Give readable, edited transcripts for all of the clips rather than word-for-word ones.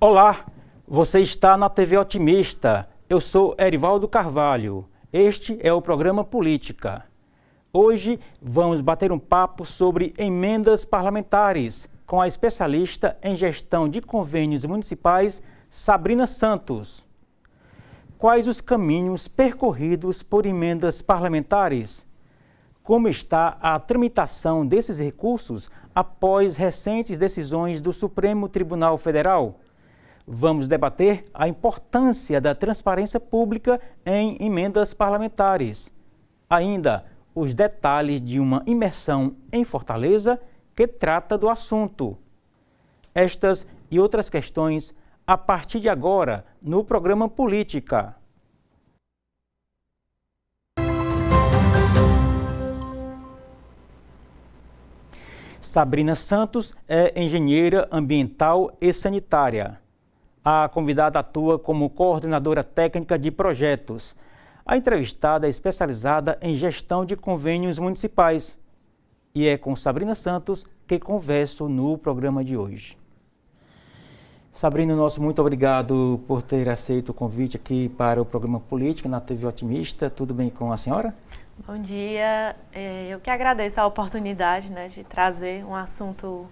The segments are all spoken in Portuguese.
Olá, você está na TV Otimista. Eu sou Erivaldo Carvalho. Este é o programa Política. Hoje vamos bater um papo sobre emendas parlamentares com a especialista em gestão de convênios municipais, Sabrina Santos. Quais os caminhos percorridos por emendas parlamentares? Como está a tramitação desses recursos após recentes decisões do Supremo Tribunal Federal? Vamos debater a importância da transparência pública em emendas parlamentares. Ainda, os detalhes de uma imersão em Fortaleza que trata do assunto. Estas e outras questões a partir de agora no programa Política. Sabrina Santos é engenheira ambiental e sanitária. A convidada atua como coordenadora técnica de projetos. A entrevistada é especializada em gestão de convênios municipais. E é com Sabrina Santos que converso no programa de hoje. Sabrina, muito obrigado por ter aceito o convite aqui para o programa Política na TV Otimista. Tudo bem com a senhora? Bom dia. Eu que agradeço a oportunidade, de trazer um assunto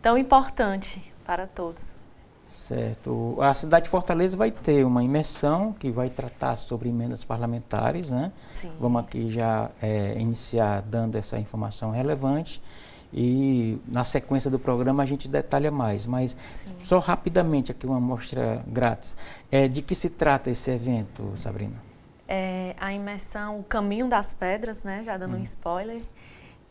tão importante para todos. Certo. A cidade de Fortaleza vai ter uma imersão que vai tratar sobre emendas parlamentares, né? Sim. Vamos aqui já iniciar dando essa informação relevante e na sequência do programa a gente detalha mais, mas sim, só rapidamente aqui uma amostra grátis. De que se trata esse evento, Sabrina? A imersão O Caminho das Pedras, já dando um spoiler,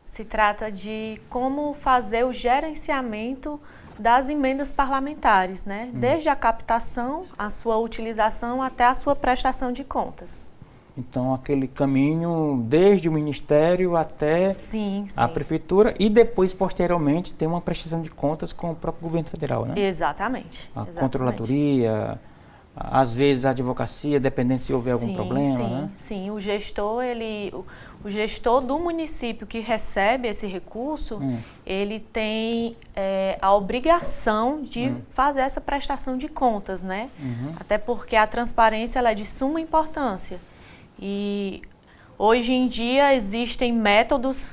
se trata de como fazer o gerenciamento das emendas parlamentares, desde a captação, a sua utilização até a sua prestação de contas. Então, aquele caminho desde o Ministério até a Prefeitura e depois, posteriormente, tem uma prestação de contas com o próprio governo federal, né? Exatamente. A controladoria, às vezes a advocacia, dependendo se houver algum problema, né? Sim, o gestor do município que recebe esse recurso, ele tem a obrigação de fazer essa prestação de contas, Até porque a transparência ela é de suma importância. E hoje em dia existem métodos,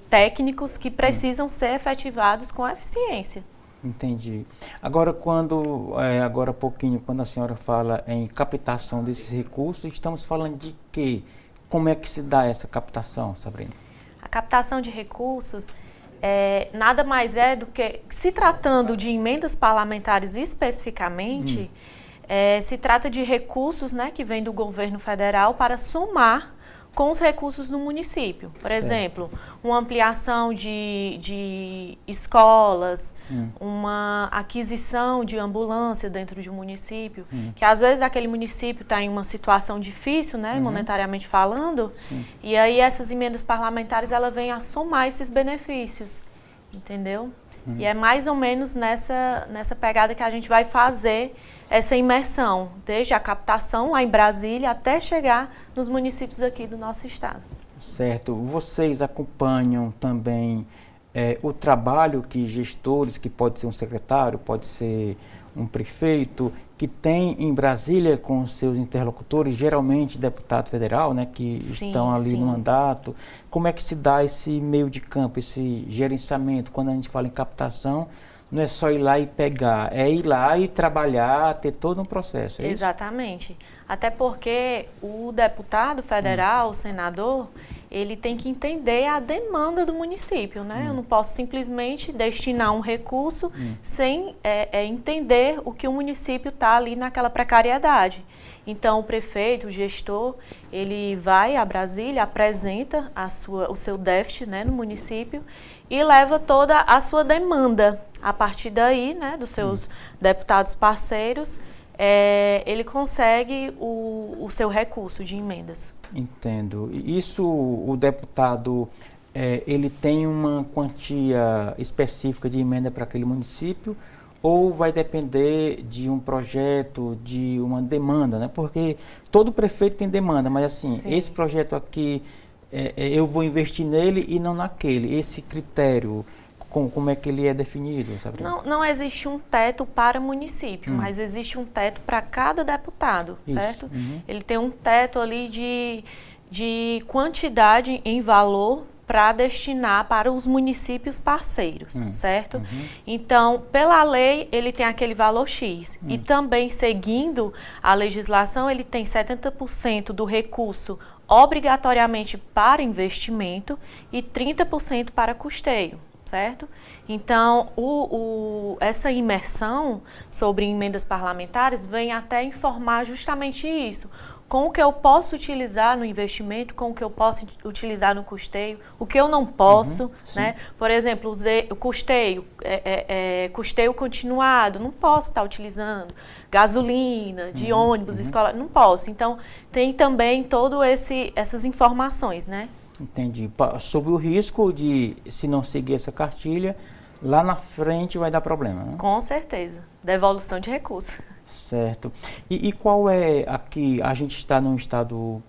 técnicos que precisam ser efetivados com eficiência. Entendi. Agora, agora há pouquinho, quando a senhora fala em captação desses recursos, estamos falando de quê? Como é que se dá essa captação, Sabrina? A captação de recursos nada mais é do que, se tratando de emendas parlamentares especificamente, se trata de recursos que vêm do governo federal para somar com os recursos do município. Por exemplo, uma ampliação de escolas, uma aquisição de ambulância dentro de um município, que às vezes aquele município está em uma situação difícil, monetariamente falando, e aí essas emendas parlamentares ela vêm a somar esses benefícios, entendeu? E é mais ou menos nessa pegada que a gente vai fazer essa imersão, desde a captação lá em Brasília até chegar nos municípios aqui do nosso estado. Certo. Vocês acompanham também o trabalho que gestores, que pode ser um secretário, pode ser um prefeito, que tem em Brasília com seus interlocutores, geralmente deputado federal, que estão ali no mandato. Como é que se dá esse meio de campo, esse gerenciamento? Quando a gente fala em captação, não é só ir lá e pegar, é ir lá e trabalhar, ter todo um processo, é isso? Exatamente. Até porque o deputado federal, o senador, ele tem que entender a demanda do município, Eu não posso simplesmente destinar um recurso sem entender o que o município está ali naquela precariedade. Então, o prefeito, o gestor, ele vai a Brasília, apresenta o seu déficit no município e leva toda a sua demanda. A partir daí, dos seus deputados parceiros, ele consegue o seu recurso de emendas. Entendo. Isso, o deputado, ele tem uma quantia específica de emenda para aquele município ou vai depender de um projeto, de uma demanda, Porque todo prefeito tem demanda, mas assim, esse projeto aqui, eu vou investir nele e não naquele. Esse critério, Como é que ele é definido, Sabrina? Não existe um teto para município, mas existe um teto para cada deputado, certo? Ele tem um teto ali de quantidade em valor para destinar para os municípios parceiros, certo? Então, pela lei, ele tem aquele valor X. E também, seguindo a legislação, ele tem 70% do recurso obrigatoriamente para investimento e 30% para custeio, certo? Então, essa imersão sobre emendas parlamentares vem até informar justamente isso. Com o que eu posso utilizar no investimento, com o que eu posso utilizar no custeio, o que eu não posso, né? Por exemplo, o custeio, custeio continuado, não posso estar utilizando. Gasolina, de ônibus, escola, não posso. Então, tem também todas essas informações, né? Entendi. Sobre o risco de, se não seguir essa cartilha, lá na frente vai dar problema, né? Com certeza. Devolução de recursos. Certo. E qual é, aqui, a gente está num estado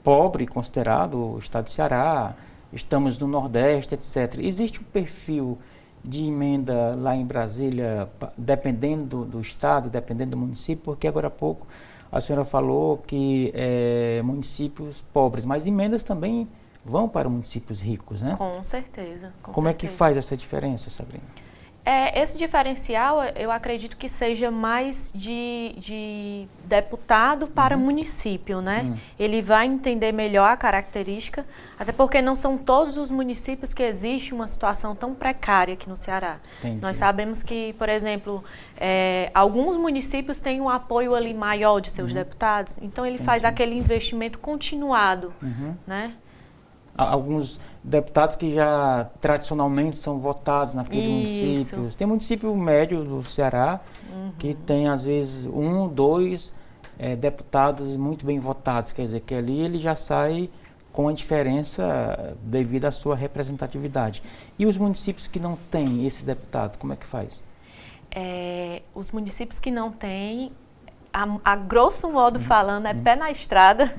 pobre, considerado o estado de Ceará, estamos no Nordeste, etc. Existe um perfil de emenda lá em Brasília, dependendo do estado, dependendo do município, porque agora há pouco a senhora falou que municípios pobres, mas emendas também vão para municípios ricos, né? Com certeza. Como é que faz essa diferença, Sabrina? Esse diferencial, eu acredito que seja mais de deputado para município, né? Ele vai entender melhor a característica, até porque não são todos os municípios que existe uma situação tão precária aqui no Ceará. Entendi. Nós sabemos que, por exemplo, alguns municípios têm um apoio ali maior de seus deputados, então ele faz aquele investimento continuado, né? Alguns deputados que já tradicionalmente são votados naqueles municípios. Tem município médio do Ceará que tem, às vezes, 1, 2 deputados muito bem votados. Quer dizer, que ali ele já sai com a diferença devido à sua representatividade. E os municípios que não têm esse deputado, como é que faz? Os municípios que não têm, a grosso modo falando, é pé na estrada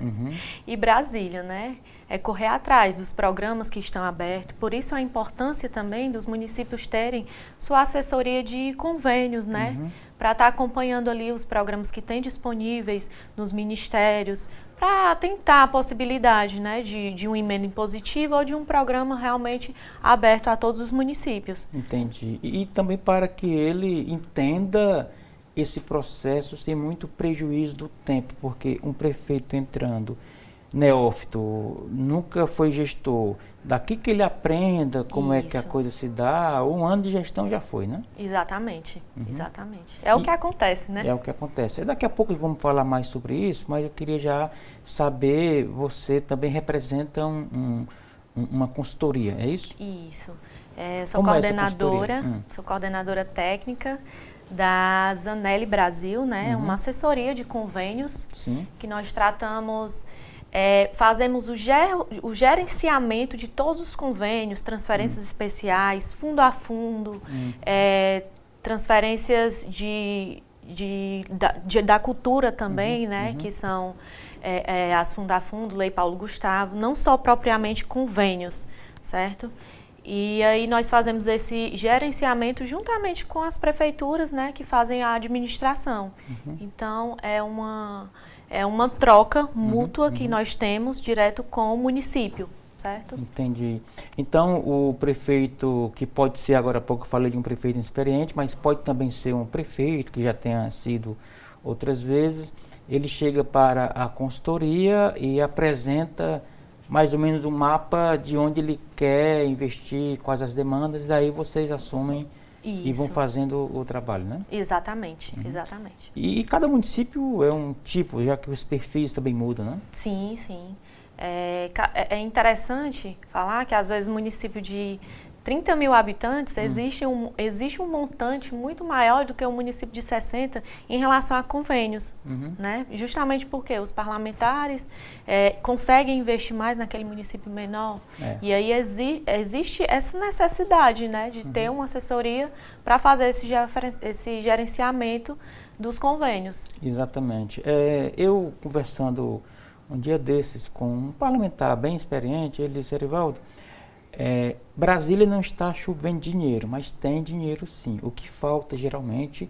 e Brasília, né? É correr atrás dos programas que estão abertos. Por isso a importância também dos municípios terem sua assessoria de convênios, né? Para estar acompanhando ali os programas que tem disponíveis nos ministérios, para tentar a possibilidade, né, de uma emenda impositiva ou de um programa realmente aberto a todos os municípios. Entendi. E também para que ele entenda esse processo sem muito prejuízo do tempo, porque um prefeito entrando neófito, nunca foi gestor, daqui que ele aprenda como é que a coisa se dá, 1 ano de gestão já foi, né? Exatamente, exatamente. É o que acontece, né? É o que acontece. Daqui a pouco vamos falar mais sobre isso, mas eu queria já saber, você também representa uma consultoria, é isso? Isso. Sou coordenadora, sou coordenadora técnica da Zanelli Brasil, né? Uma assessoria de convênios. Sim. Que nós tratamos... fazemos o gerenciamento de todos os convênios, transferências especiais, fundo a fundo, transferências da cultura também, né? Que são as fundo a fundo, Lei Paulo Gustavo, não só propriamente convênios, certo? E aí nós fazemos esse gerenciamento juntamente com as prefeituras, né? Que fazem a administração. Então, é uma troca mútua que nós temos direto com o município, certo? Entendi. Então, o prefeito, que pode ser, agora há pouco eu falei de um prefeito inexperiente, mas pode também ser um prefeito que já tenha sido outras vezes, ele chega para a consultoria e apresenta mais ou menos um mapa de onde ele quer investir, quais as demandas, e daí vocês assumem e vão fazendo o trabalho, né? Exatamente, exatamente. E cada município é um tipo, já que os perfis também mudam, né? Sim, sim. É interessante falar que às vezes município de 30 mil habitantes, existe um montante muito maior do que o município de 60 em relação a convênios, né? Justamente porque os parlamentares conseguem investir mais naquele município menor. E aí existe essa necessidade, né, de ter uma assessoria para fazer esse gerenciamento dos convênios. Exatamente. Eu conversando um dia desses com um parlamentar bem experiente, ele disse: Erivaldo, Brasília não está chovendo dinheiro, mas tem dinheiro sim. O que falta geralmente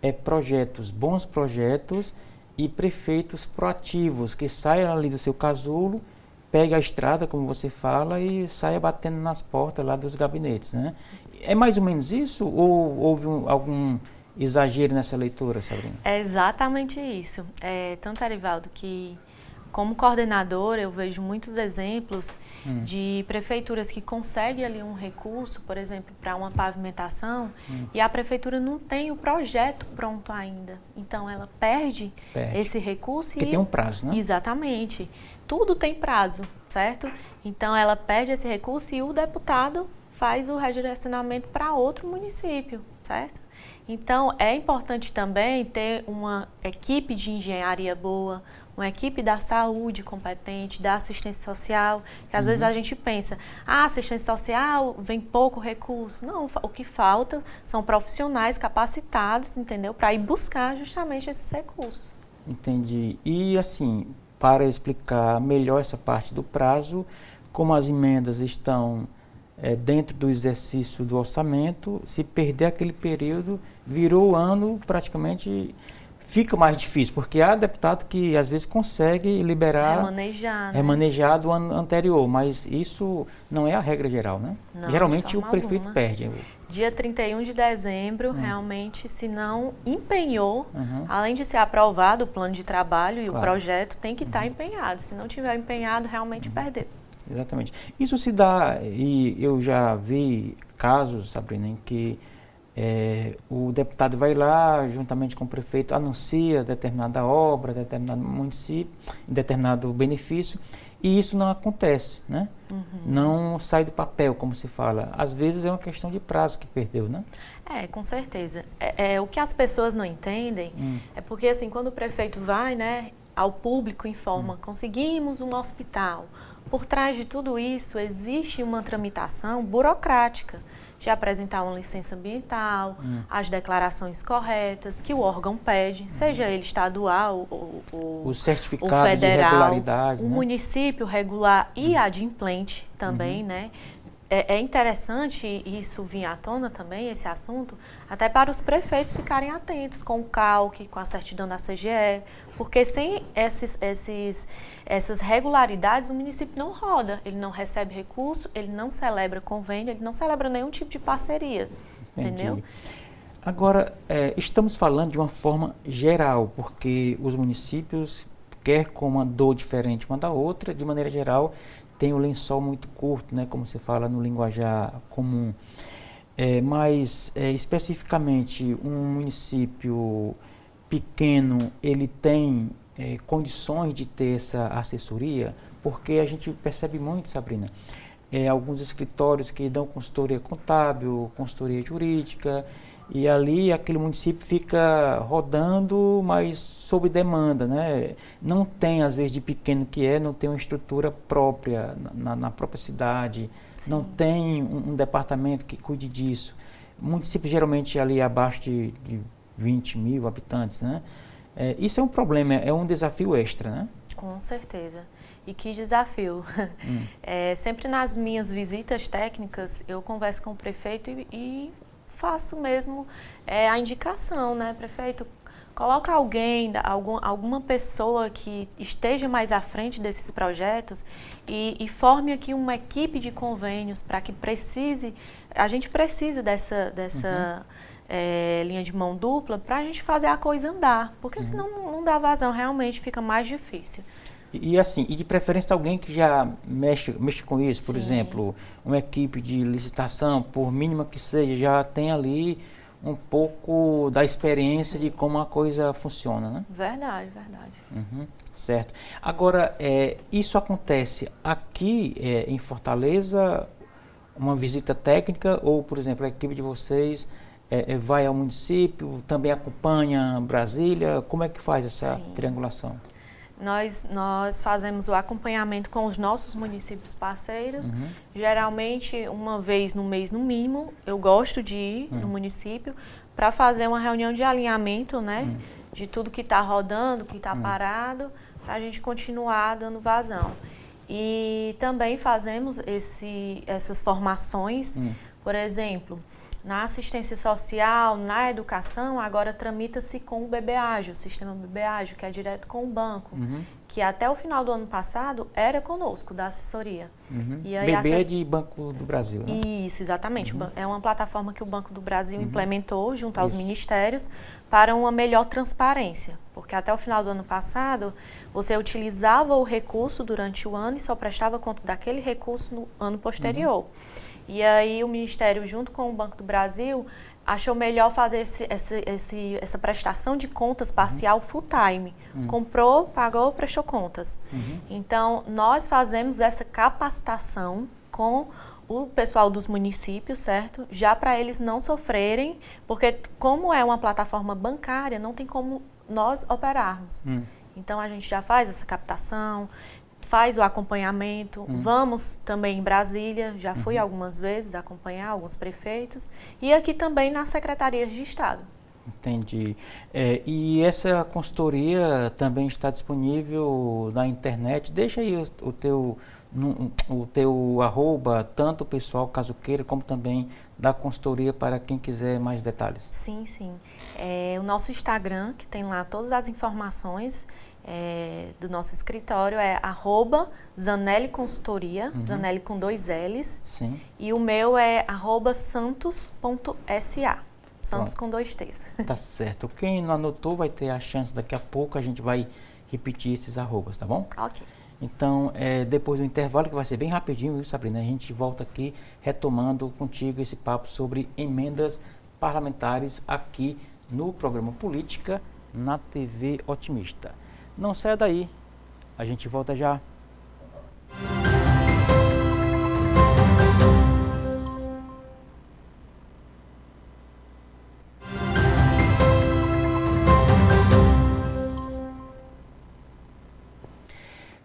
é projetos, bons projetos e prefeitos proativos, que saiam ali do seu casulo, pegue a estrada, como você fala, e saia batendo nas portas lá dos gabinetes, né? É mais ou menos isso ou houve algum exagero nessa leitura, Sabrina? É exatamente isso. Tanto, Erivaldo, que como coordenadora eu vejo muitos exemplos de prefeituras que conseguem ali um recurso, por exemplo, para uma pavimentação, e a prefeitura não tem o projeto pronto ainda. Então ela perde esse recurso. Porque tem um prazo, né? Exatamente. Tudo tem prazo, certo? Então ela perde esse recurso e o deputado faz o redirecionamento para outro município, certo? Então é importante também ter uma equipe de engenharia boa, uma equipe da saúde competente, da assistência social, que às vezes a gente pensa, assistência social vem pouco recurso. Não, o que falta são profissionais capacitados, entendeu? Para ir buscar justamente esses recursos. Entendi. E assim, para explicar melhor essa parte do prazo, como as emendas estão dentro do exercício do orçamento, se perder aquele período, virou o ano, praticamente fica mais difícil, porque há deputado que às vezes consegue liberar, remanejar do ano anterior, mas isso não é a regra geral, né? Não, geralmente o prefeito perde. Dia 31 de dezembro, realmente, se não empenhou, além de ser aprovado o plano de trabalho e o projeto, tem que estar empenhado. Se não tiver empenhado, realmente perdeu. Exatamente. Isso se dá, e eu já vi casos, Sabrina, em que o deputado vai lá, juntamente com o prefeito, anuncia determinada obra, determinado município, determinado benefício, e isso não acontece, né? Não sai do papel, como se fala. Às vezes é uma questão de prazo que perdeu, né? Com certeza. O que as pessoas não entendem é porque, assim, quando o prefeito vai, né, ao público informa, conseguimos um hospital. Por trás de tudo isso, existe uma tramitação burocrática de apresentar uma licença ambiental, as declarações corretas que o órgão pede, seja ele estadual ou o certificado federal, de regularidade, o município regular e adimplente também, né? É interessante isso vir à tona também, esse assunto, até para os prefeitos ficarem atentos com o CALC, com a certidão da CGE, porque sem essas regularidades o município não roda, ele não recebe recurso, ele não celebra convênio, ele não celebra nenhum tipo de parceria, entendeu? Agora, estamos falando de uma forma geral, porque os municípios, quer com uma dor diferente uma da outra, de maneira geral, tem o lençol muito curto, né, como se fala no linguajar comum. Mas, especificamente, um município pequeno, ele tem condições de ter essa assessoria, porque a gente percebe muito, Sabrina, alguns escritórios que dão consultoria contábil, consultoria jurídica, e ali aquele município fica rodando, mas sob demanda, né? Não tem, às vezes, de pequeno que não tem uma estrutura própria na própria cidade, não tem um departamento que cuide disso. O município geralmente é ali abaixo de 20 mil habitantes, né? Isso é um problema, é um desafio extra, né? Com certeza. E que desafio. Sempre nas minhas visitas técnicas, eu converso com o prefeito e faço mesmo a indicação, né, prefeito? Coloca alguém, alguma pessoa que esteja mais à frente desses projetos e forme aqui uma equipe de convênios para que a gente precisa dessa linha de mão dupla para a gente fazer a coisa andar, porque senão não dá vazão, realmente fica mais difícil. E assim, e de preferência alguém que já mexe com isso, por exemplo, uma equipe de licitação, por mínima que seja, já tem ali um pouco da experiência de como a coisa funciona, né? Verdade. Certo. Agora, isso acontece aqui em Fortaleza, uma visita técnica, ou, por exemplo, a equipe de vocês vai ao município, também acompanha Brasília, como é que faz essa triangulação? Nós fazemos o acompanhamento com os nossos municípios parceiros, geralmente uma vez no mês no mínimo. Eu gosto de ir no município para fazer uma reunião de alinhamento, né, de tudo que está rodando, que está parado, para a gente continuar dando vazão. E também fazemos essas formações, por exemplo, na assistência social, na educação, agora tramita-se com o BBAgio, o sistema BBAgio, que é direto com o banco, que até o final do ano passado era conosco, da assessoria. E aí, BB é de Banco do Brasil, né? Isso, exatamente. É uma plataforma que o Banco do Brasil implementou junto aos ministérios para uma melhor transparência, porque até o final do ano passado você utilizava o recurso durante o ano e só prestava conta daquele recurso no ano posterior. E aí o Ministério, junto com o Banco do Brasil, achou melhor fazer essa prestação de contas parcial full time. Comprou, pagou, prestou contas. Então, nós fazemos essa capacitação com o pessoal dos municípios, certo? Já para eles não sofrerem, porque como é uma plataforma bancária, não tem como nós operarmos. Então, a gente já faz essa captação, faz o acompanhamento, vamos também em Brasília, já fui algumas vezes acompanhar alguns prefeitos, e aqui também nas secretarias de Estado. Entendi. E essa consultoria também está disponível na internet? Deixa aí o teu arroba, tanto o pessoal, caso queira, como também da consultoria para quem quiser mais detalhes. Sim, sim. O nosso Instagram, que tem lá todas as informações do nosso escritório, é @Zanelli Consultoria, Zanelli com 2 L's. Sim. E o meu é @santos.sa, Santos com 2 T's. Tá certo. Quem não anotou vai ter a chance, daqui a pouco a gente vai repetir esses arrobas, tá bom? Ok. Então, depois do intervalo, que vai ser bem rapidinho, viu, Sabrina? A gente volta aqui retomando contigo esse papo sobre emendas parlamentares aqui no programa Política, na TV Otimista. Não saia daí, a gente volta já.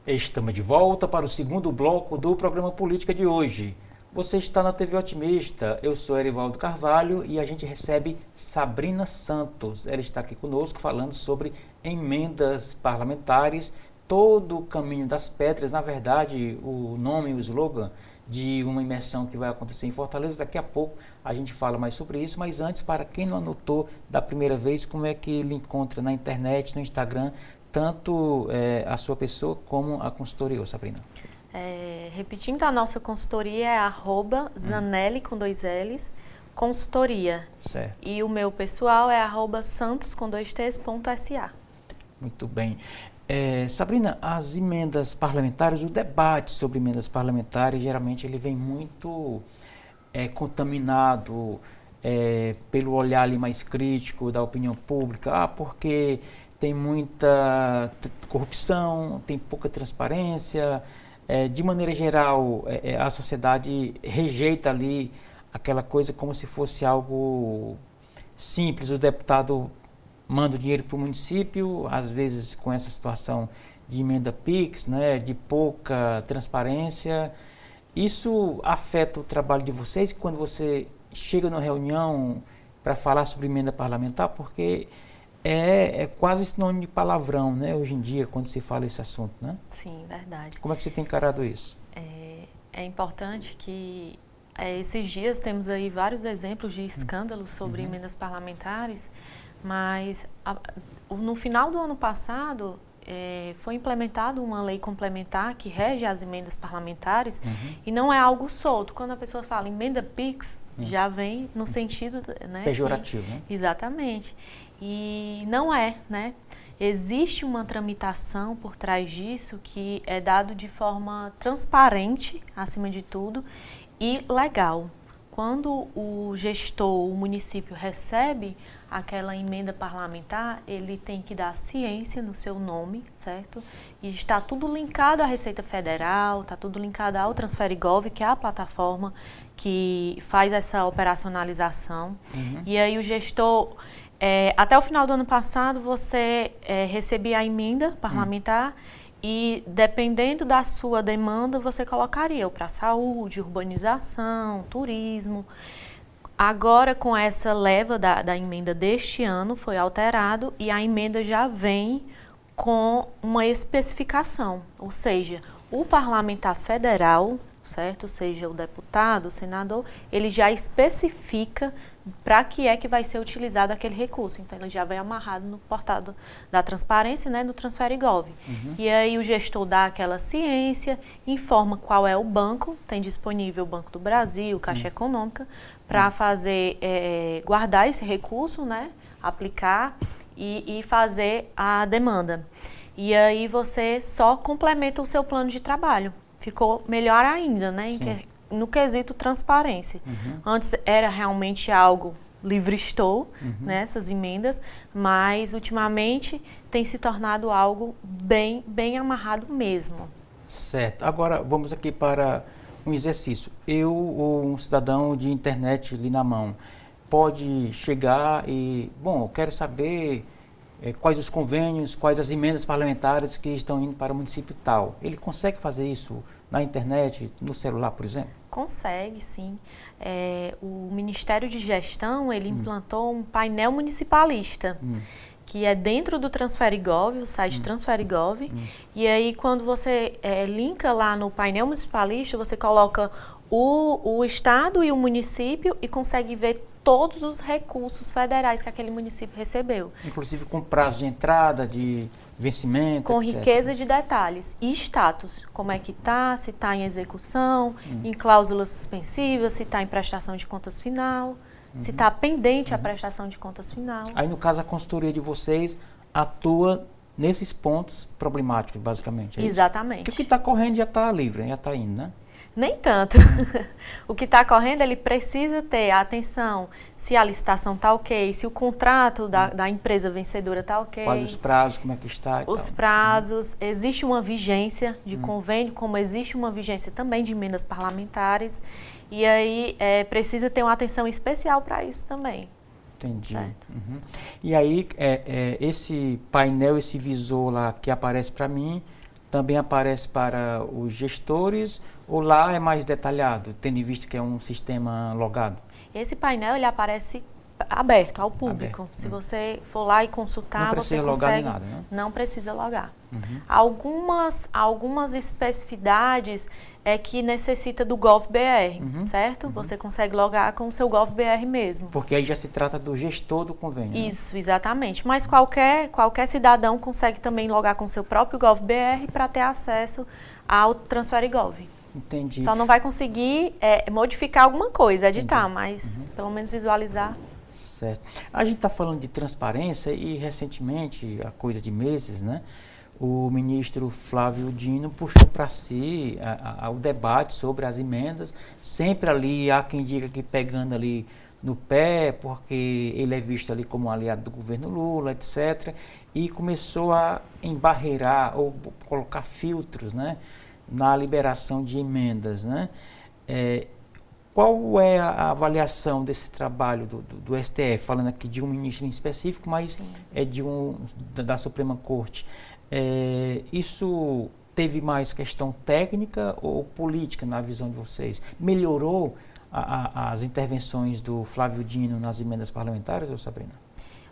Estamos de volta para o segundo bloco do programa Política de hoje. Você está na TV Otimista, eu sou Erivaldo Carvalho e a gente recebe Sabrina Santos. Ela está aqui conosco falando sobre emendas parlamentares, todo o caminho das pedras, na verdade o nome e o slogan de uma imersão que vai acontecer em Fortaleza. Daqui a pouco a gente fala mais sobre isso, mas antes, para quem não anotou da primeira vez, como é que ele encontra na internet, no Instagram, tanto a sua pessoa como a consultoria, Sabrina? Repetindo, a nossa consultoria é @Zanelli com 2 L's, consultoria. Certo. E o meu pessoal é @santos com 2 T's.sa. Muito bem. Sabrina, as emendas parlamentares, o debate sobre emendas parlamentares, geralmente ele vem muito contaminado pelo olhar ali mais crítico da opinião pública, porque tem muita corrupção, tem pouca transparência. De maneira geral, a sociedade rejeita ali aquela coisa como se fosse algo simples. O deputado manda o dinheiro para o município, às vezes com essa situação de emenda PIX, né, de pouca transparência. Isso afeta o trabalho de vocês quando você chega numa reunião para falar sobre emenda parlamentar, porque é quase sinônimo de palavrão, né, hoje em dia, quando se fala esse assunto, né? Sim, verdade. Como é que você tem encarado isso? É importante que esses dias temos aí vários exemplos de escândalos sobre emendas parlamentares, mas no final do ano passado foi implementada uma lei complementar que rege as emendas parlamentares e não é algo solto. Quando a pessoa fala emenda PIX, já vem no sentido, né, pejorativo, né? Exatamente. E não é, né? Existe uma tramitação por trás disso que é dado de forma transparente, acima de tudo, e legal. Quando o gestor, o município recebe aquela emenda parlamentar, ele tem que dar ciência no seu nome, certo? E está tudo linkado à Receita Federal, está tudo linkado ao Transferigov, que é a plataforma que faz essa operacionalização. E aí o gestor... até o final do ano passado, você recebia a emenda parlamentar e, dependendo da sua demanda, você colocaria para saúde, urbanização, turismo. Agora, com essa leva da emenda deste ano, foi alterado e a emenda já vem com uma especificação, ou seja, o parlamentar federal, certo? Seja o deputado, o senador, ele já especifica para que é que vai ser utilizado aquele recurso. Então, ele já vem amarrado no portal da transparência, né, no Transferigov. E aí o gestor dá aquela ciência, informa qual é o banco, tem disponível o Banco do Brasil, Caixa Econômica, para fazer, guardar esse recurso, né, aplicar e fazer a demanda. E aí você só complementa o seu plano de trabalho. Ficou melhor ainda, né? No quesito transparência. Antes era realmente algo livre estou, né, essas emendas, mas ultimamente tem se tornado algo bem amarrado mesmo. Certo. Agora vamos aqui para um exercício. Eu, ou um cidadão de internet ali na mão, pode chegar e, bom, eu quero saber quais os convênios, quais as emendas parlamentares que estão indo para o município tal. Ele consegue fazer isso na internet, no celular, por exemplo? Consegue, sim. O Ministério de Gestão, ele implantou um painel municipalista, que é dentro do Transferigov, o site Transferigov, e aí quando você linka lá no painel municipalista, você coloca o estado e o município e consegue ver todos os recursos federais que aquele município recebeu. Inclusive com prazo de entrada, de vencimento, com etc. riqueza de detalhes e status, como é que está, se está em execução, em cláusula suspensiva, se está em prestação de contas final, se está pendente a prestação de contas final. Aí, no caso, a consultoria de vocês atua nesses pontos problemáticos, basicamente, é Exatamente. Isso? Porque o que está correndo já está livre, já está indo, né? Nem tanto. O que está correndo, ele precisa ter a atenção se a licitação está ok, se o contrato da empresa vencedora está ok. Quais os prazos, como é que está e Os tal. prazos, existe uma vigência de convênio, como existe uma vigência também de emendas parlamentares. E aí precisa ter uma atenção especial para isso também. Entendi. Certo. E aí, esse painel, esse visor lá que aparece para mim, também aparece para os gestores, ou lá é mais detalhado, tendo em vista que é um sistema logado? Esse painel, ele aparece aberto ao público. Aberto. Se você for lá e consultar, Não precisa você logar nem consegue. nada, né? Não precisa logar. Algumas especificidades é que necessita do GovBR, certo? Você consegue logar com o seu GovBR mesmo. Porque aí já se trata do gestor do convênio. Isso, exatamente. Mas qualquer cidadão consegue também logar com o seu próprio GovBR para ter acesso ao Transferigov. Entendi. Só não vai conseguir modificar alguma coisa, editar, mas pelo menos visualizar. Certo. A gente está falando de transparência e recentemente, há coisa de meses, né, o ministro Flávio Dino puxou para si o debate sobre as emendas, sempre ali há quem diga que pegando ali no pé, porque ele é visto ali como um aliado do governo Lula, etc. E começou a embarreirar ou colocar filtros, né, na liberação de emendas, né? Qual é a avaliação desse trabalho do STF, falando aqui de um ministro em específico, mas da Suprema Corte? Isso teve mais questão técnica ou política na visão de vocês? Melhorou as intervenções do Flávio Dino nas emendas parlamentares, ou Sabrina?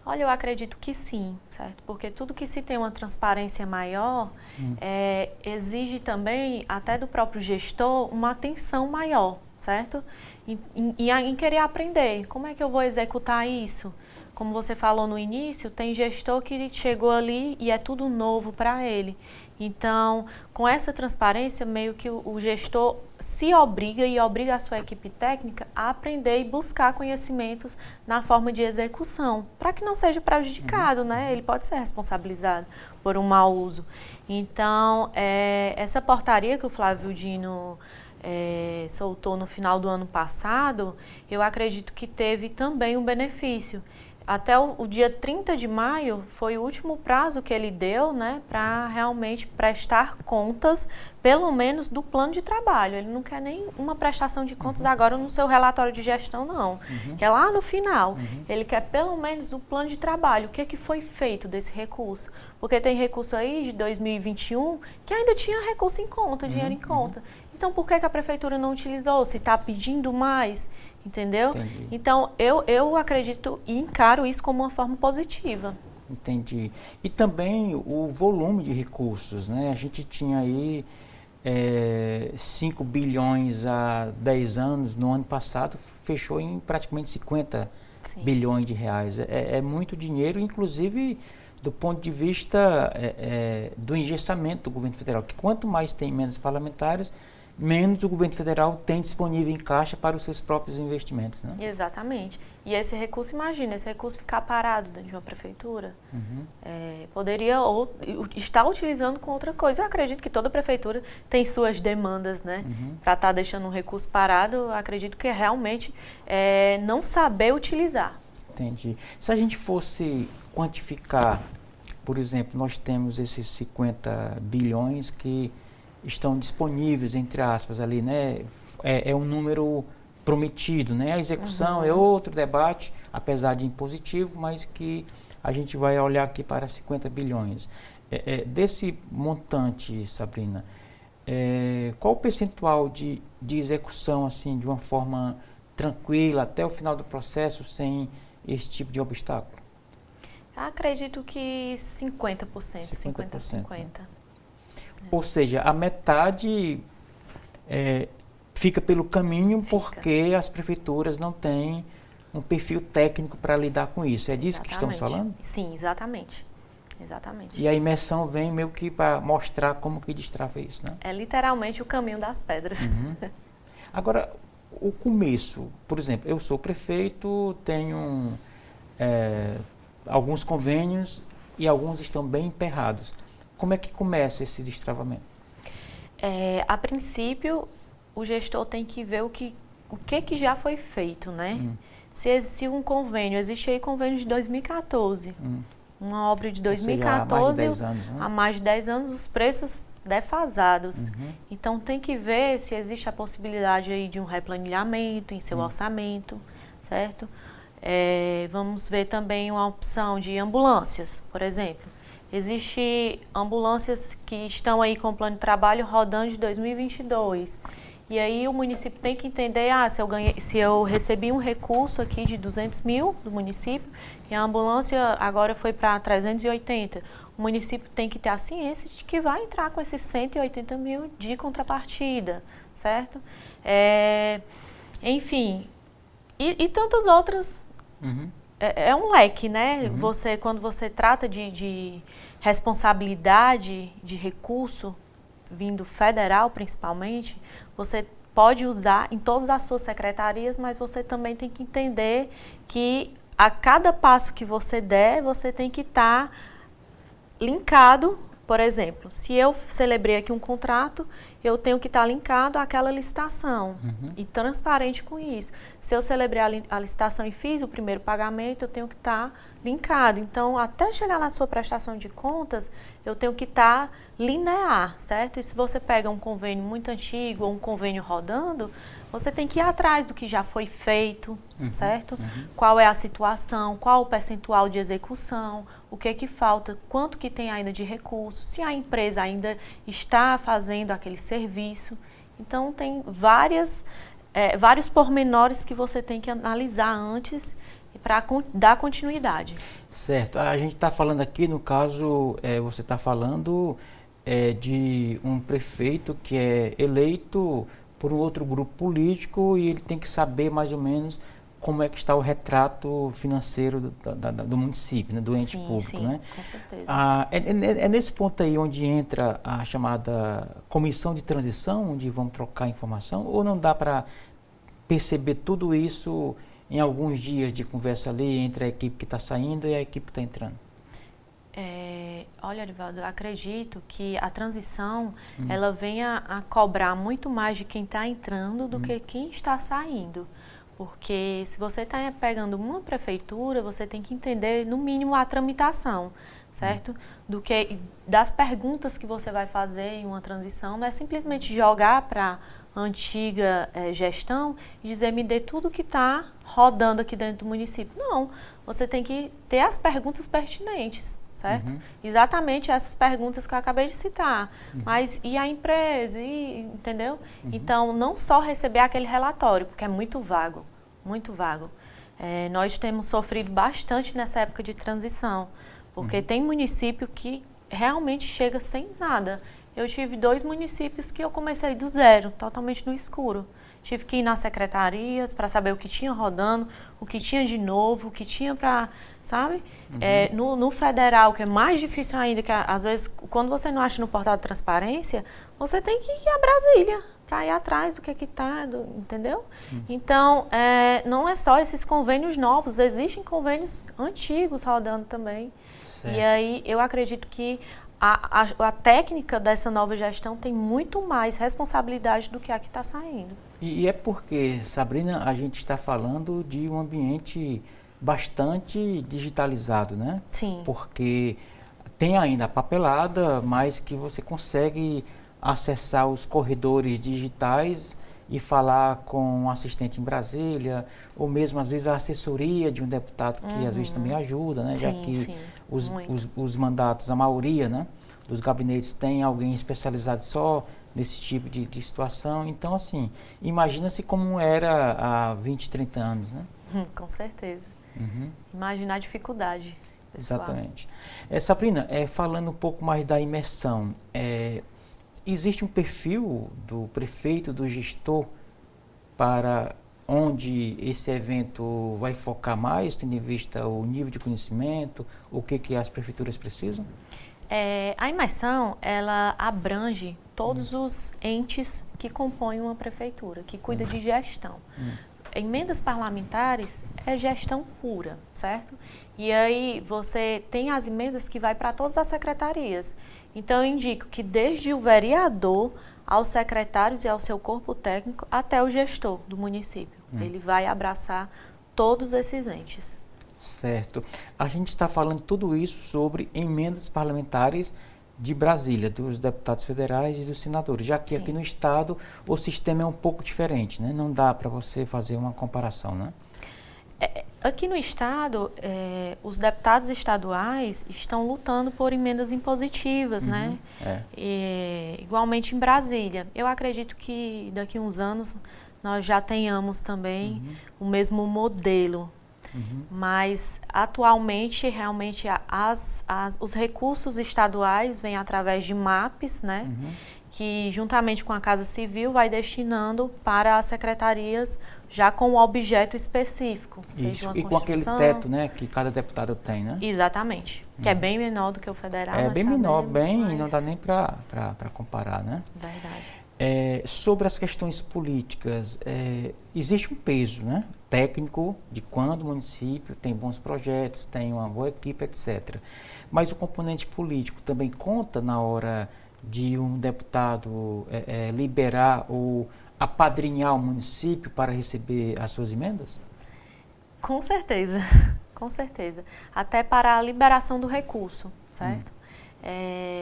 Olha, eu acredito que sim, certo? Porque tudo que se tem uma transparência maior exige também, até do próprio gestor, uma atenção maior, certo? Em querer aprender. Como é que eu vou executar isso? Como você falou no início, tem gestor que chegou ali e é tudo novo para ele. Então, com essa transparência, meio que o gestor se obriga e obriga a sua equipe técnica a aprender e buscar conhecimentos na forma de execução, para que não seja prejudicado, né? Ele pode ser responsabilizado por um mau uso. Então, essa portaria que o Flávio Dino soltou no final do ano passado, eu acredito que teve também um benefício. Até o dia 30 de maio foi o último prazo que ele deu, né, para realmente prestar contas, pelo menos do plano de trabalho. Ele não quer nem uma prestação de contas agora no seu relatório de gestão, não. Que é lá no final. Ele quer pelo menos o plano de trabalho. O que foi feito desse recurso? Porque tem recurso aí de 2021 que ainda tinha recurso em conta, dinheiro em conta. Então, por que a prefeitura não utilizou? Se está pedindo mais, entendeu? Entendi. Então, eu acredito e encaro isso como uma forma positiva. Entendi. E também o volume de recursos, né? A gente tinha aí 5 bilhões há 10 anos, no ano passado, fechou em praticamente 50 Sim. bilhões de reais. É muito dinheiro, inclusive do ponto de vista do engessamento do governo federal, que quanto mais tem emendas parlamentares, menos o governo federal tem disponível em caixa para os seus próprios investimentos, né? Exatamente. E esse recurso, imagina, esse recurso ficar parado dentro de uma prefeitura, poderia estar utilizando com outra coisa. Eu acredito que toda prefeitura tem suas demandas, né? Para estar deixando um recurso parado, eu acredito que realmente não saber utilizar. Entendi. Se a gente fosse quantificar, por exemplo, nós temos esses 50 bilhões que estão disponíveis, entre aspas, ali, né? É um número prometido, né? A execução é outro debate, apesar de impositivo, mas que a gente vai olhar aqui para 50 bilhões. Desse montante, Sabrina, qual o percentual de execução, assim, de uma forma tranquila, até o final do processo, sem esse tipo de obstáculo? Acredito que 50%, 50%. Ou seja, a metade fica pelo caminho porque as prefeituras não têm um perfil técnico para lidar com isso. É disso que estamos falando? Sim, exatamente. Exatamente. E a imersão vem meio que para mostrar como que destrava isso, né? É literalmente o caminho das pedras. Agora, o começo, por exemplo, eu sou prefeito, tenho alguns convênios e alguns estão bem emperrados. Como é que começa esse destravamento? A princípio, o gestor tem que ver o que já foi feito, né? Se um convênio, existe aí convênio de 2014, uma obra de 2014, seja, há mais de 10 anos, né? Há mais de 10 anos, os preços defasados. Então, tem que ver se existe a possibilidade aí de um replanilhamento em seu orçamento, certo? Vamos ver também uma opção de ambulâncias, por exemplo. Existem ambulâncias que estão aí com o plano de trabalho rodando de 2022. E aí o município tem que entender, se eu recebi um recurso aqui de 200 mil do município e a ambulância agora foi para 380, o município tem que ter a ciência de que vai entrar com esses 180 mil de contrapartida, certo? Enfim, e tantas outras. É um leque, né? Quando você trata de responsabilidade de recurso, vindo federal principalmente, você pode usar em todas as suas secretarias, mas você também tem que entender que a cada passo que você der, você tem que estar linkado. Por exemplo, se eu celebrei aqui um contrato, eu tenho que estar linkado àquela licitação e transparente com isso. Se eu celebrei a licitação e fiz o primeiro pagamento, eu tenho que estar linkado. Então, até chegar na sua prestação de contas, eu tenho que estar linear, certo? E se você pega um convênio muito antigo ou um convênio rodando, você tem que ir atrás do que já foi feito, certo? Qual é a situação, qual o percentual de execução, o que falta, quanto que tem ainda de recurso, se a empresa ainda está fazendo aquele serviço. Então, tem vários pormenores que você tem que analisar antes para dar continuidade. Certo. A gente está falando aqui, no caso, você está falando de um prefeito que é eleito por um outro grupo político e ele tem que saber mais ou menos como é que está o retrato financeiro do município, né, do ente público. Sim, né? Com certeza. É nesse ponto aí onde entra a chamada comissão de transição, onde vão trocar informação, ou não dá para perceber tudo isso em alguns dias de conversa ali entre a equipe que está saindo e a equipe que está entrando? Olha, Arivaldo, eu acredito que a transição ela venha a cobrar muito mais de quem está entrando do que quem está saindo. Porque se você está pegando uma prefeitura, você tem que entender, no mínimo, a tramitação, certo? Das perguntas que você vai fazer em uma transição, não é simplesmente jogar para a antiga gestão e dizer, me dê tudo que está rodando aqui dentro do município. Não, você tem que ter as perguntas pertinentes, certo? Exatamente essas perguntas que eu acabei de citar. Mas e a empresa? Entendeu? Então, não só receber aquele relatório, porque é muito vago, muito vago. Nós temos sofrido bastante nessa época de transição, porque tem município que realmente chega sem nada. Eu tive 2 municípios que eu comecei do zero, totalmente no escuro. Tive que ir nas secretarias para saber o que tinha rodando, o que tinha de novo, o que tinha para, sabe? No federal, que é mais difícil ainda, que às vezes, quando você não acha no portal de transparência, você tem que ir a Brasília para ir atrás do que está, entendeu? Então, não é só esses convênios novos, existem convênios antigos rodando também. Certo. E aí, eu acredito que a técnica dessa nova gestão tem muito mais responsabilidade do que a que está saindo. E é porque, Sabrina, a gente está falando de um ambiente bastante digitalizado, né? Sim. Porque tem ainda a papelada, mas que você consegue acessar os corredores digitais e falar com um assistente em Brasília, ou mesmo às vezes a assessoria de um deputado que às vezes também ajuda, né? Já que os mandatos, a maioria, né, dos gabinetes tem alguém especializado só nesse tipo de situação. Então, assim, imagina-se como era há 20, 30 anos, né? Com certeza. Imagina a dificuldade, pessoal. Exatamente. Sabrina, falando um pouco mais da imersão, existe um perfil do prefeito, do gestor, para onde esse evento vai focar mais, tendo em vista o nível de conhecimento, o que as prefeituras precisam? A imersão, ela abrange todos os entes que compõem uma prefeitura, que cuida de gestão. Emendas parlamentares é gestão pura, certo? E aí você tem as emendas que vai para todas as secretarias. Então eu indico que desde o vereador aos secretários e ao seu corpo técnico até o gestor do município. Ele vai abraçar todos esses entes. Certo. A gente está falando tudo isso sobre emendas parlamentares de Brasília, dos deputados federais e dos senadores, já que aqui no estado o sistema é um pouco diferente, né? Não dá para você fazer uma comparação, né? Aqui no estado, os deputados estaduais estão lutando por emendas impositivas, né? Igualmente em Brasília. Eu acredito que daqui a uns anos nós já tenhamos também o mesmo modelo. Mas, atualmente, realmente, os recursos estaduais vêm através de MAPs, né? Que, juntamente com a Casa Civil, vai destinando para as secretarias já com um objeto específico. Isso, e com aquele teto, né, que cada deputado tem, né? Exatamente, que é bem menor do que o federal. É bem menor, não dá nem para comparar, né? Verdade. Sobre as questões políticas, existe um peso, né, técnico de quando o município tem bons projetos, tem uma boa equipe, etc. Mas o componente político também conta na hora de um deputado liberar ou apadrinhar o município para receber as suas emendas? Com certeza, com certeza. Até para a liberação do recurso, certo?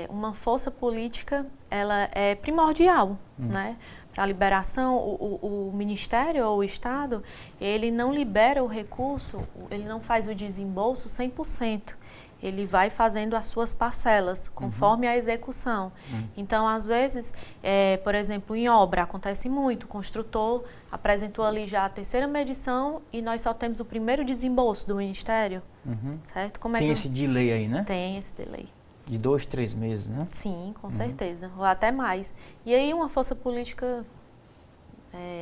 Uma força política, ela é primordial, né? Para a liberação, o Ministério ou o Estado, ele não libera o recurso, ele não faz o desembolso 100%. Ele vai fazendo as suas parcelas, conforme a execução. Então, às vezes, por exemplo, em obra, acontece muito. O construtor apresentou ali já a 3ª medição e nós só temos o primeiro desembolso do Ministério, certo? Tem esse delay aí, né? Tem esse delay. De 2, 3 meses, né? Sim, com certeza. Ou até mais. E aí uma força política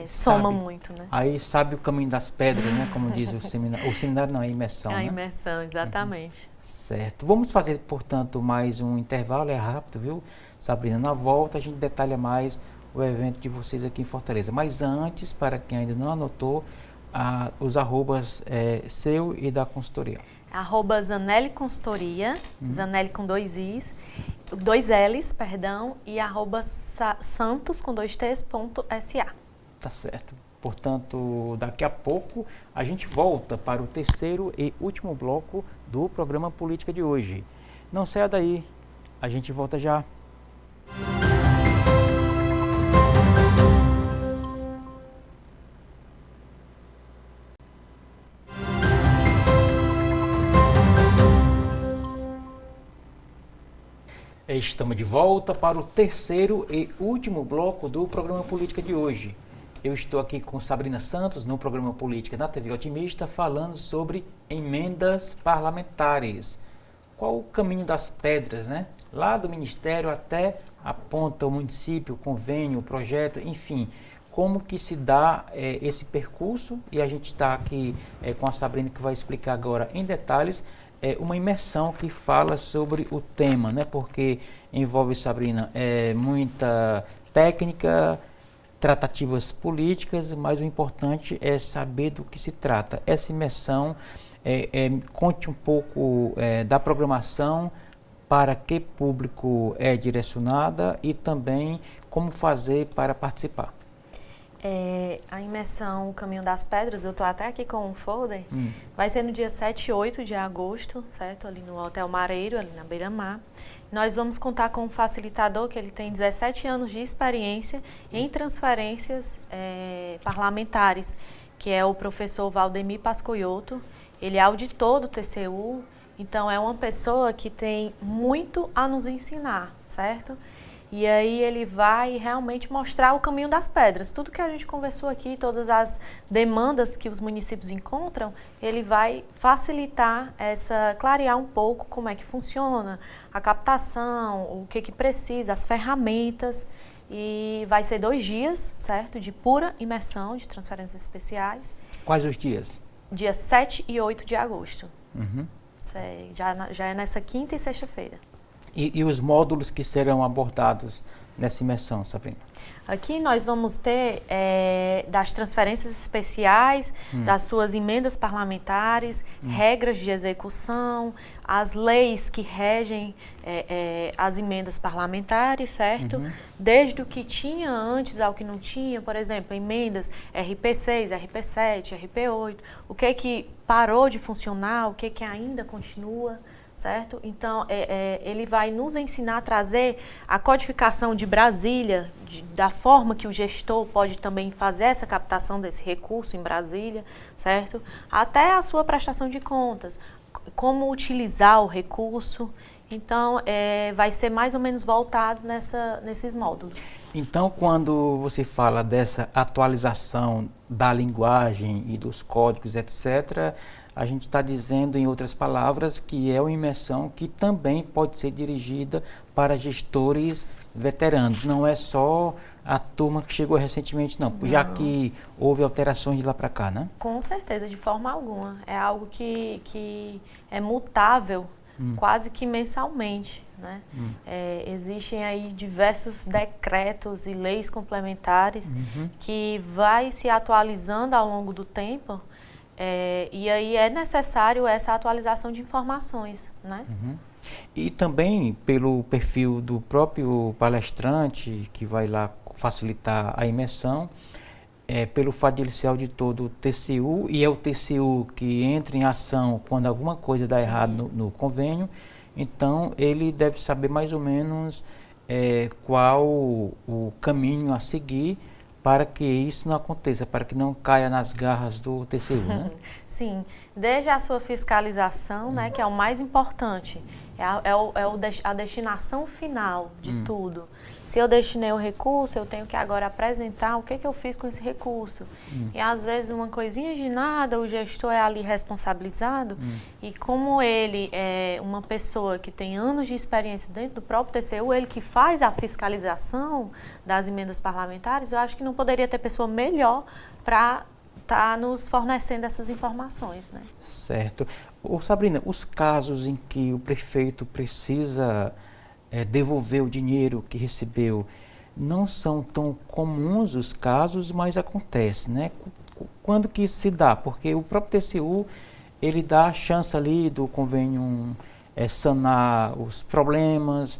soma muito, né? Aí sabe o caminho das pedras, né? Como diz o seminário. O seminário não, é a imersão, a imersão, exatamente. Certo. Vamos fazer, portanto, mais um intervalo, é rápido, viu, Sabrina? Na volta a gente detalha mais o evento de vocês aqui em Fortaleza. Mas antes, para quem ainda não anotou, os arrobas seu e da consultoria. @Zanelli Consultoria, Zanelli com 2 Is, 2 Ls, perdão, e @santos com 2 Ts.sa. Tá certo. Portanto, daqui a pouco a gente volta para o terceiro e último bloco do programa Política de hoje. Não saia daí, a gente volta já. Estamos de volta para o terceiro e último bloco do programa Política de hoje. Eu estou aqui com Sabrina Santos, no programa Política na TV Otimista, falando sobre emendas parlamentares. Qual o caminho das pedras, né? lá do Ministério até a ponta, o município, o convênio, o projeto, enfim. Como que se dá esse percurso, e a gente está aqui com a Sabrina, que vai explicar agora em detalhes, uma imersão que fala sobre o tema, né? Porque envolve, Sabrina, muita técnica, tratativas políticas, mas o importante é saber do que se trata. Essa imersão, conte um pouco da programação, para que público é direcionada e também como fazer para participar. A imersão Caminho das Pedras, eu estou até aqui com um folder, vai ser no dia 7 e 8 de agosto, certo? Ali no Hotel Mareiro, ali na Beira-Mar. Nós vamos contar com um facilitador que ele tem 17 anos de experiência em transferências parlamentares, que é o professor Valdemir Pascoiotto. Ele é auditor do TCU, então é uma pessoa que tem muito a nos ensinar, certo? E aí ele vai realmente mostrar o caminho das pedras. Tudo que a gente conversou aqui, todas as demandas que os municípios encontram, ele vai facilitar clarear um pouco como é que funciona a captação, o que precisa, as ferramentas. E vai ser 2 dias, certo? De pura imersão, de transferências especiais. Quais os dias? Dia 7 e 8 de agosto. Uhum. Já é nessa quinta e sexta-feira. E os módulos que serão abordados nessa imersão, Sabrina? Aqui nós vamos ter das transferências especiais, das suas emendas parlamentares, regras de execução, as leis que regem as emendas parlamentares, certo? Desde o que tinha antes ao que não tinha, por exemplo, emendas RP6, RP7, RP8, o que parou de funcionar, o que ainda continua, certo? Então, ele vai nos ensinar a trazer a codificação de Brasília, da forma que o gestor pode também fazer essa captação desse recurso em Brasília, certo? Até a sua prestação de contas, como utilizar o recurso. Então, vai ser mais ou menos voltado nesses módulos. Então, quando você fala dessa atualização da linguagem e dos códigos, etc., a gente está dizendo, em outras palavras, que é uma imersão que também pode ser dirigida para gestores veteranos. Não é só a turma que chegou recentemente, não. Já que houve alterações de lá para cá, né? Com certeza, de forma alguma. É algo que é mutável quase que mensalmente, né? Existem aí diversos decretos e leis complementares que vai se atualizando ao longo do tempo. E aí é necessário essa atualização de informações, né? E também pelo perfil do próprio palestrante, que vai lá facilitar a imersão, pelo fato de ele ser auditor do TCU, e é o TCU que entra em ação quando alguma coisa dá errado no convênio, então ele deve saber mais ou menos qual o caminho a seguir para que isso não aconteça, para que não caia nas garras do TCU, né? Sim, desde a sua fiscalização, né, que é o mais importante, a destinação final de tudo. Se eu destinei o recurso, eu tenho que agora apresentar o que eu fiz com esse recurso. E às vezes uma coisinha de nada, o gestor é ali responsabilizado, e como ele é uma pessoa que tem anos de experiência dentro do próprio TCU, ele que faz a fiscalização das emendas parlamentares, eu acho que não poderia ter pessoa melhor para estar nos fornecendo essas informações, né? Certo. Ô, Sabrina, os casos em que o prefeito precisa devolver o dinheiro que recebeu, não são tão comuns os casos, mas acontece, né? Quando que isso se dá? Porque o próprio TCU, ele dá a chance ali do convênio sanar os problemas,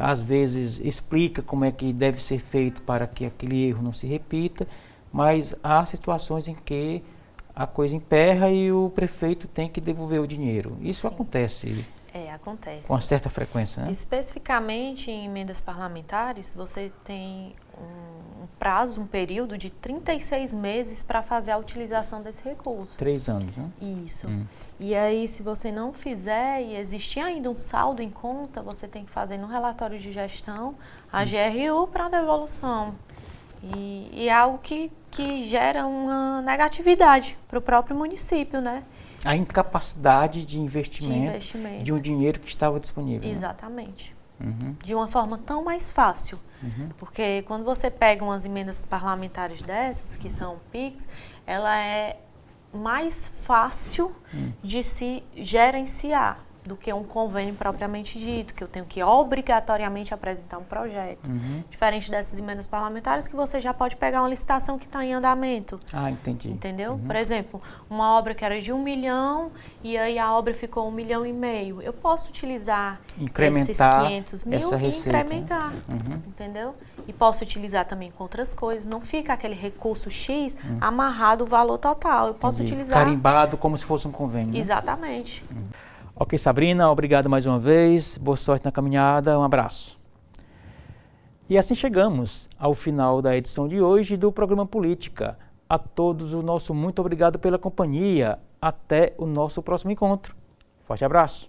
às vezes explica como é que deve ser feito para que aquele erro não se repita, mas há situações em que a coisa emperra e o prefeito tem que devolver o dinheiro. Isso acontece. Acontece. Com uma certa frequência, né? Especificamente em emendas parlamentares, você tem um prazo, um período de 36 meses para fazer a utilização desse recurso. 3 anos, né? Isso. E aí, se você não fizer e existir ainda um saldo em conta, você tem que fazer no relatório de gestão a GRU para devolução. E é algo que gera uma negatividade para o próprio município, né? A incapacidade de investimento de um dinheiro que estava disponível. Exatamente. De uma forma tão mais fácil. Porque quando você pega umas emendas parlamentares dessas, que são PIX, ela é mais fácil de se gerenciar do que um convênio propriamente dito, que eu tenho que obrigatoriamente apresentar um projeto. Diferente dessas emendas parlamentares, que você já pode pegar uma licitação que está em andamento. Ah, entendi. Entendeu? Por exemplo, uma obra que era de 1 milhão e aí a obra ficou 1,5 milhão. Eu posso utilizar esses 500 mil e incrementar, entendeu? E posso utilizar também com outras coisas. Não fica aquele recurso X amarrado o valor total. Eu posso utilizar... Carimbado como se fosse um convênio. Né? Exatamente. Ok, Sabrina, obrigado mais uma vez. Boa sorte na caminhada. Um abraço. E assim chegamos ao final da edição de hoje do programa Política. A todos o nosso muito obrigado pela companhia. Até o nosso próximo encontro. Forte abraço.